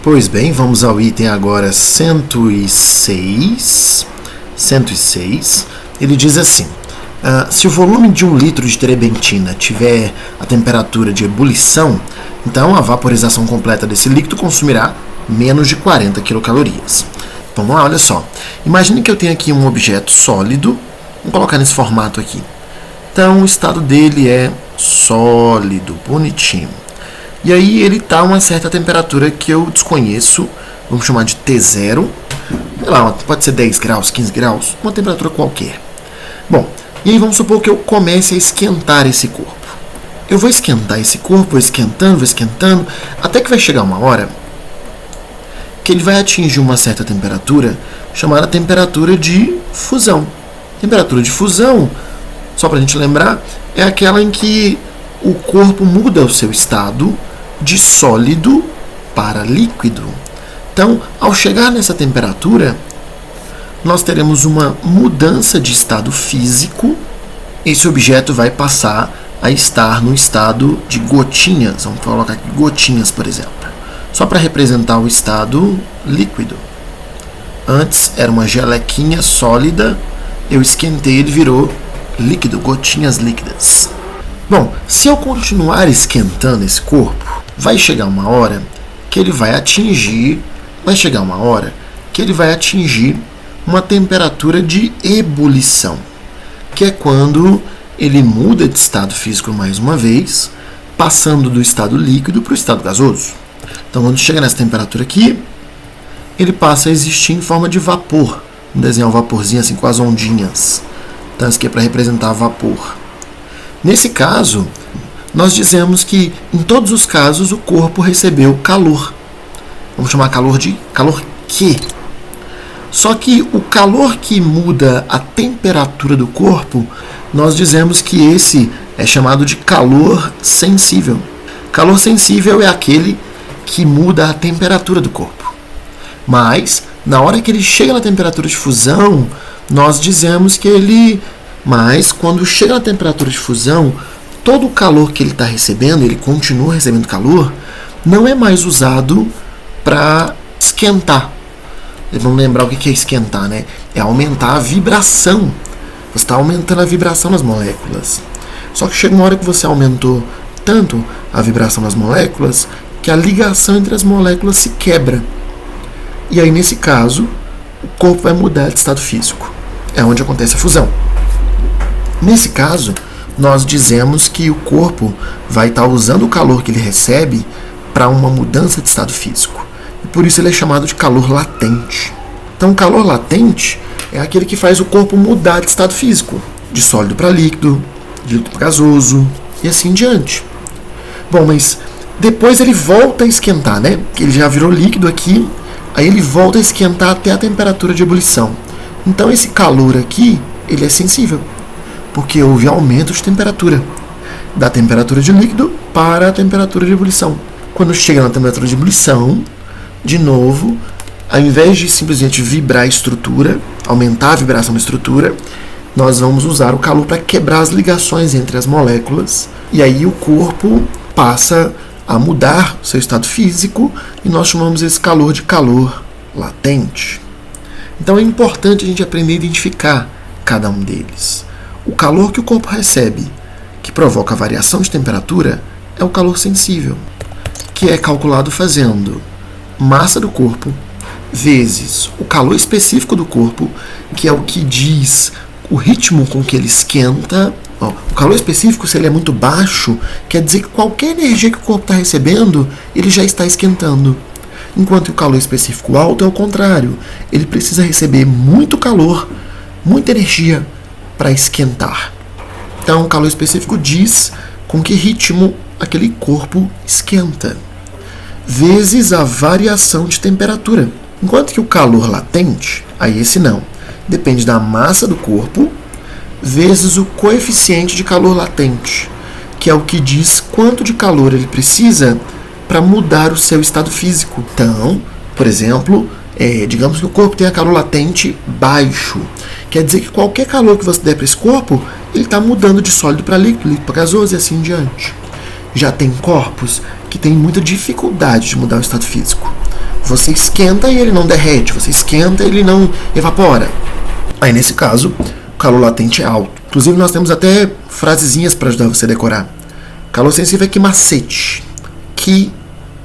Pois bem, vamos ao item agora 106. 106. Ele diz assim: se o volume de 1 litro de terebentina tiver a temperatura de ebulição, então a vaporização completa desse líquido consumirá menos de 40 quilocalorias. Vamos lá, olha só. Imagine que eu tenho aqui um objeto sólido. Vamos colocar nesse formato aqui. Então o estado dele é sólido, bonitinho. E aí ele está a uma certa temperatura que eu desconheço, vamos chamar de T0, sei lá, pode ser 10 graus, 15 graus, uma temperatura qualquer. Bom, e aí vamos supor que eu comece a esquentar esse corpo. Eu vou esquentar esse corpo, vou esquentando, até que vai chegar uma hora que ele vai atingir uma certa temperatura, chamada temperatura de fusão. Temperatura de fusão, só para a gente lembrar, é aquela em que o corpo muda o seu estado de sólido para líquido. Então, ao chegar nessa temperatura, nós teremos uma mudança de estado físico. Esse objeto vai passar a estar no estado de gotinhas. Vamos colocar aqui gotinhas, por exemplo, só para representar o estado líquido. Antes era uma gelequinha sólida, eu esquentei, ele virou líquido, gotinhas líquidas. Bom, se eu continuar esquentando esse corpo, vai chegar uma hora que ele vai atingir uma temperatura de ebulição, que é quando ele muda de estado físico mais uma vez, passando do estado líquido para o estado gasoso. Então, quando chega nessa temperatura aqui, ele passa a existir em forma de vapor. Vamos desenhar um vaporzinho assim com as ondinhas. Então, isso aqui é para representar vapor. Nesse caso, nós dizemos que, em todos os casos, o corpo recebeu calor. Vamos chamar calor de calor Q. Só que o calor que muda a temperatura do corpo, nós dizemos que esse é chamado de calor sensível. Calor sensível é aquele que muda a temperatura do corpo. Mas, na hora que ele chega na temperatura de fusão, nós dizemos que ele... Mas, quando chega na temperatura de fusão, todo o calor que ele está recebendo, ele continua recebendo calor, não é mais usado para esquentar. Vamos lembrar o que é esquentar, né? É aumentar a vibração. Você está aumentando a vibração nas moléculas. Só que chega uma hora que você aumentou tanto a vibração das moléculas que a ligação entre as moléculas se quebra. E aí, nesse caso, o corpo vai mudar de estado físico. É onde acontece a fusão. Nesse caso, nós dizemos que o corpo vai estar usando o calor que ele recebe para uma mudança de estado físico. E por isso ele é chamado de calor latente. Então, o calor latente é aquele que faz o corpo mudar de estado físico, de sólido para líquido, de líquido para gasoso e assim em diante. Bom, mas depois ele volta a esquentar, né? Ele já virou líquido aqui, aí ele volta a esquentar até a temperatura de ebulição. Então, esse calor aqui, ele é sensível, porque houve aumento de temperatura, da temperatura de líquido para a temperatura de ebulição. Quando chega na temperatura de ebulição, de novo, ao invés de simplesmente vibrar a estrutura, aumentar a vibração da estrutura, nós vamos usar o calor para quebrar as ligações entre as moléculas, e aí o corpo passa a mudar seu estado físico, e nós chamamos esse calor de calor latente. Então é importante a gente aprender a identificar cada um deles. O calor que o corpo recebe, que provoca a variação de temperatura, é o calor sensível, que é calculado fazendo massa do corpo vezes o calor específico do corpo, que é o que diz o ritmo com que ele esquenta. O calor específico, se ele é muito baixo, quer dizer que qualquer energia que o corpo está recebendo, ele já está esquentando. Enquanto que o calor específico alto é o contrário. Ele precisa receber muito calor, muita energia, para esquentar. Então, o calor específico diz com que ritmo aquele corpo esquenta, vezes a variação de temperatura. Enquanto que o calor latente, aí esse não, depende da massa do corpo, vezes o coeficiente de calor latente, que é o que diz quanto de calor ele precisa para mudar o seu estado físico. Então, por exemplo, digamos que o corpo tenha calor latente baixo. Quer dizer que qualquer calor que você der para esse corpo, ele está mudando de sólido para líquido, líquido para gasoso e assim em diante. Já tem corpos que tem muita dificuldade de mudar o estado físico. Você esquenta e ele não derrete, você esquenta e ele não evapora. Aí nesse caso, o calor latente é alto. Inclusive nós temos até frasezinhas para ajudar você a decorar. Calor sensível é que macete. Que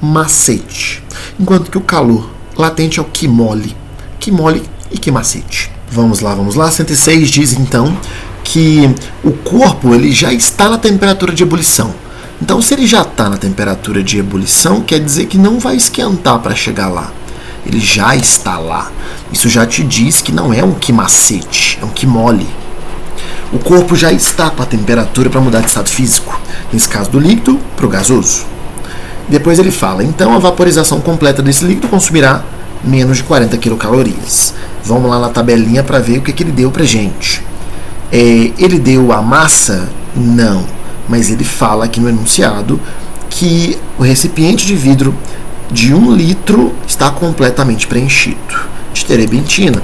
macete. Enquanto que o calor latente é o que mole. Que mole e que macete. Vamos lá. 106 diz então que o corpo ele já está na temperatura de ebulição. Então, se ele já está na temperatura de ebulição, quer dizer que não vai esquentar para chegar lá. Ele já está lá. Isso já te diz que não é um que macete, é um que mole. O corpo já está com a temperatura para mudar de estado físico. Nesse caso do líquido para o gasoso. Depois ele fala, então a vaporização completa desse líquido consumirá menos de 40 quilocalorias. Vamos lá na tabelinha para ver o que ele deu para gente. Ele deu a massa? Não. Mas ele fala aqui no enunciado que o recipiente de vidro de 1 litro está completamente preenchido de terebentina.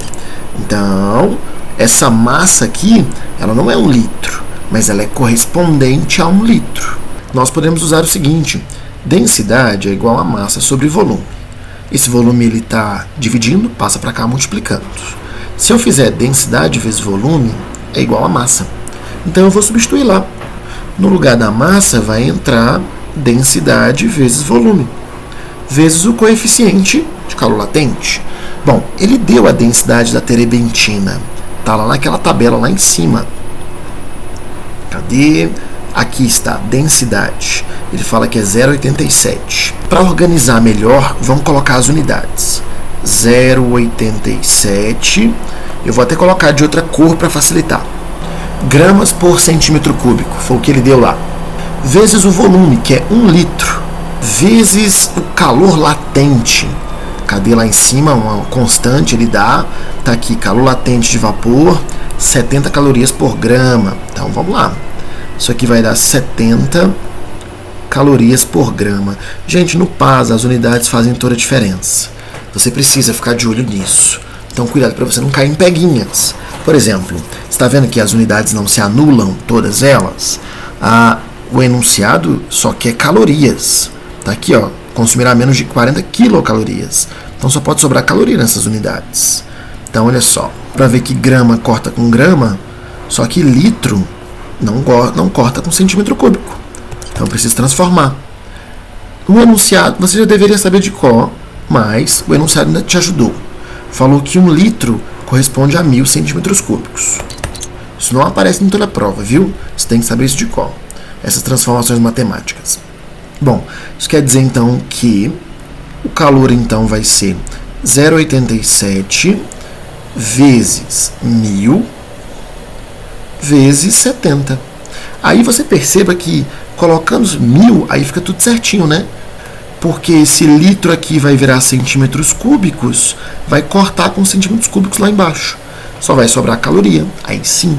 Então, essa massa aqui, ela não é 1 litro, mas ela é correspondente a 1 litro. Nós podemos usar o seguinte, densidade é igual a massa sobre volume. Esse volume ele está dividindo, passa para cá multiplicando. Se eu fizer densidade vezes volume, é igual a massa. Então eu vou substituir lá. No lugar da massa vai entrar densidade vezes volume, vezes o coeficiente de calor latente. Bom, ele deu a densidade da terebentina. Está lá naquela tabela lá em cima. Cadê? Aqui está, densidade. Ele fala que é 0,87. Para organizar melhor, vamos colocar as unidades. 0,87. Eu vou até colocar de outra cor para facilitar. Gramas por centímetro cúbico, foi o que ele deu lá. Vezes o volume, que é 1 litro. Vezes o calor latente. Cadê lá em cima? Uma constante, ele dá. Está aqui, calor latente de vapor, 70 calorias por grama. Então, vamos lá. Isso aqui vai dar 70 calorias por grama. Gente, no PAS, as unidades fazem toda a diferença. Você precisa ficar de olho nisso. Então, cuidado para você não cair em peguinhas. Por exemplo, está vendo que as unidades não se anulam, todas elas? O enunciado só quer calorias. Está aqui, ó, consumirá menos de 40 quilocalorias. Então, só pode sobrar caloria nessas unidades. Então, olha só, para ver que grama corta com grama, só que litro não corta com centímetro cúbico. Então, precisa transformar. O enunciado, você já deveria saber de cor, mas o enunciado ainda te ajudou. Falou que 1 litro corresponde a 1000 centímetros cúbicos. Isso não aparece em toda a prova, viu? Você tem que saber isso de cor. Essas transformações matemáticas. Bom, isso quer dizer então que o calor então vai ser 0,87 vezes 1000 vezes 70. Aí você perceba que colocando 1000, aí fica tudo certinho, né? Porque esse litro aqui vai virar centímetros cúbicos, vai cortar com centímetros cúbicos lá embaixo. Só vai sobrar caloria, aí sim.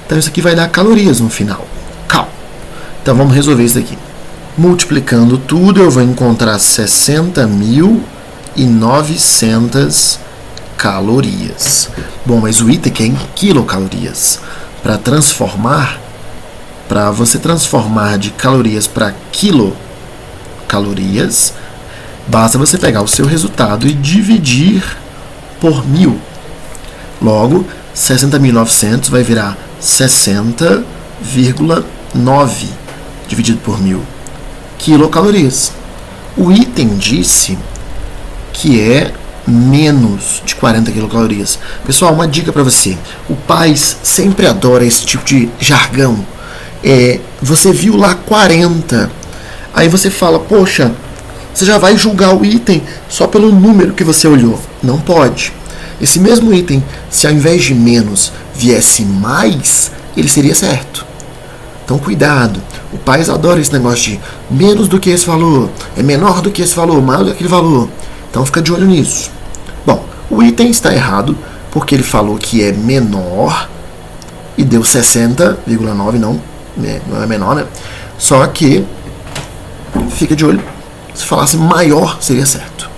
Então isso aqui vai dar calorias no final. Cal. Então vamos resolver isso aqui. Multiplicando tudo, eu vou encontrar 60.900 calorias. Bom, mas o item aqui é em quilocalorias. Para você transformar de calorias para quilocalorias, basta você pegar o seu resultado e dividir por 1000. Logo, 60.900 vai virar 60,9 dividido por 1000 quilocalorias. O item disse que é menos de 40 quilocalorias. Pessoal, uma dica para você. O PAS sempre adora esse tipo de jargão. Você viu lá 40. Aí você fala, poxa, você já vai julgar o item só pelo número que você olhou. Não pode. Esse mesmo item, se ao invés de menos viesse mais, ele seria certo. Então cuidado. O PAS adora esse negócio de menos do que esse valor, é menor do que esse valor, maior do que aquele valor. Então fica de olho nisso. Bom, o item está errado porque ele falou que é menor e deu 60,9, não é menor, né? Só que fica de olho. Se falasse maior, seria certo.